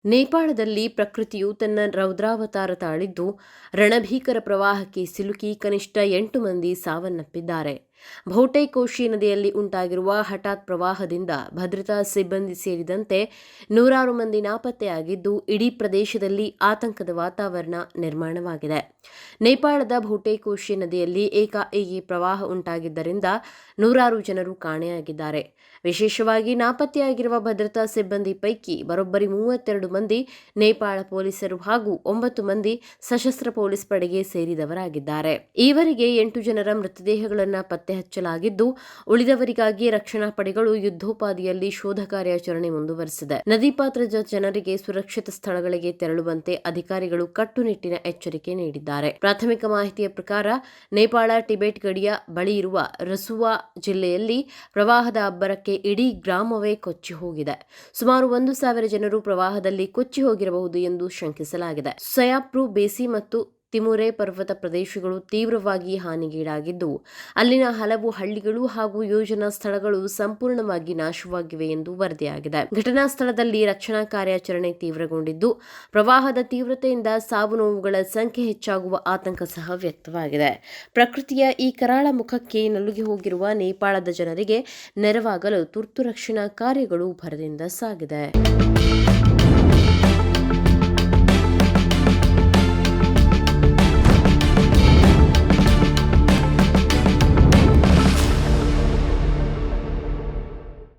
ನೇಪಾಳದಲ್ಲಿ ಪ್ರಕೃತಿಯು ತನ್ನ ರೌದ್ರಾವತಾರ ತಾಳಿದ್ದು, ರಣಭೀಕರ ಪ್ರವಾಹಕ್ಕೆ ಸಿಲುಕಿ ಕನಿಷ್ಠ 8 ಮಂದಿ ಸಾವನ್ನಪ್ಪಿದ್ದಾರೆ. ಭೌಟೈಕೋಶಿ ನದಿಯಲ್ಲಿ ಉಂಟಾಗಿರುವ ಹಠಾತ್ ಪ್ರವಾಹದಿಂದ ಭದ್ರತಾ ಸಿಬ್ಬಂದಿ ಸೇರಿದಂತೆ 100 ಮಂದಿ ನಾಪತ್ತೆಯಾಗಿದ್ದು, ಇಡೀ ಪ್ರದೇಶದಲ್ಲಿ ಆತಂಕದ ವಾತಾವರಣ ನಿರ್ಮಾಣವಾಗಿದೆ. ನೇಪಾಳದ ಭೌಟೈಕೋಶಿ ನದಿಯಲ್ಲಿ ಏಕಾಏಕಿ ಪ್ರವಾಹ ಉಂಟಾಗಿದ್ದರಿಂದ 100 ಜನರು ಕಾಣೆಯಾಗಿದ್ದಾರೆ. ವಿಶೇಷವಾಗಿ ನಾಪತ್ತೆಯಾಗಿರುವ ಭದ್ರತಾ ಸಿಬ್ಬಂದಿ ಪೈಕಿ ಬರೋಬ್ಬರಿ 32 ಮಂದಿ ನೇಪಾಳ ಪೊಲೀಸರು ಹಾಗೂ 9 ಮಂದಿ ಸಶಸ್ತ್ರ ಪೊಲೀಸ್ ಪಡೆಗೆ ಸೇರಿದವರಾಗಿದ್ದಾರೆ. ಈವರೆಗೆ 8 ಜನರ ಮೃತದೇಹಗಳನ್ನು ಪತ್ತೆ ಹಚ್ಚಲಾಗಿದ್ದು, ಉಳಿದವರಿಗಾಗಿ ರಕ್ಷಣಾ ಪಡೆಗಳು ಯುದ್ಧೋಪಾದಿಯಲ್ಲಿ ಶೋಧ ಕಾರ್ಯಾಚರಣೆ ಮುಂದುವರೆಸಿದೆ. ನದಿ ಪಾತ್ರದ ಜನರಿಗೆ ಸುರಕ್ಷಿತ ಸ್ಥಳಗಳಿಗೆ ತೆರಳುವಂತೆ ಅಧಿಕಾರಿಗಳು ಕಟ್ಟುನಿಟ್ಟಿನ ಎಚ್ಚರಿಕೆ ನೀಡಿದ್ದಾರೆ. ಪ್ರಾಥಮಿಕ ಮಾಹಿತಿಯ ಪ್ರಕಾರ ನೇಪಾಳ ಟಿಬೆಟ್ ಗಡಿಯ ಬಳಿ ಇರುವ ರಸುವಾ ಜಿಲ್ಲೆಯಲ್ಲಿ ಪ್ರವಾಹದ ಅಬ್ಬರಕ್ಕೆ ಇಡೀ ಗ್ರಾಮವೇ ಕೊಚ್ಚಿ ಹೋಗಿದೆ. ಸುಮಾರು 1,000 ಜನರು ಪ್ರವಾಹದಲ್ಲಿ ಕೊಚ್ಚಿ ಹೋಗಿರಬಹುದು ಎಂದು ಶಂಕಿಸಲಾಗಿದೆ. ಸಯಾಪ್ರು, ಬೇಸಿ ಮತ್ತು ತಿಮುರೆ ಪರ್ವತ ಪ್ರದೇಶಗಳು ತೀವ್ರವಾಗಿ ಹಾನಿಗೀಡಾಗಿದ್ದು, ಅಲ್ಲಿನ ಹಲವು ಹಳ್ಳಿಗಳು ಹಾಗೂ ಯೋಜನಾ ಸ್ಥಳಗಳು ಸಂಪೂರ್ಣವಾಗಿ ನಾಶವಾಗಿವೆ ಎಂದು ವರದಿಯಾಗಿದೆ. ಘಟನಾ ಸ್ಥಳದಲ್ಲಿ ರಕ್ಷಣಾ ಕಾರ್ಯಾಚರಣೆ ತೀವ್ರಗೊಂಡಿದ್ದು, ಪ್ರವಾಹದ ತೀವ್ರತೆಯಿಂದ ಸಾವು ನೋವುಗಳ ಸಂಖ್ಯೆ ಹೆಚ್ಚಾಗುವ ಆತಂಕ ಸಹ ವ್ಯಕ್ತವಾಗಿದೆ. ಪ್ರಕೃತಿಯ ಈ ಕರಾಳ ಮುಖಕ್ಕೆ ನಲುಗಿ ಹೋಗಿರುವ ನೇಪಾಳದ ಜನರಿಗೆ ನೆರವಾಗಲು ತುರ್ತು ರಕ್ಷಣಾ ಕಾರ್ಯಗಳು ಭರದಿಂದ ಸಾಗಿದೆ.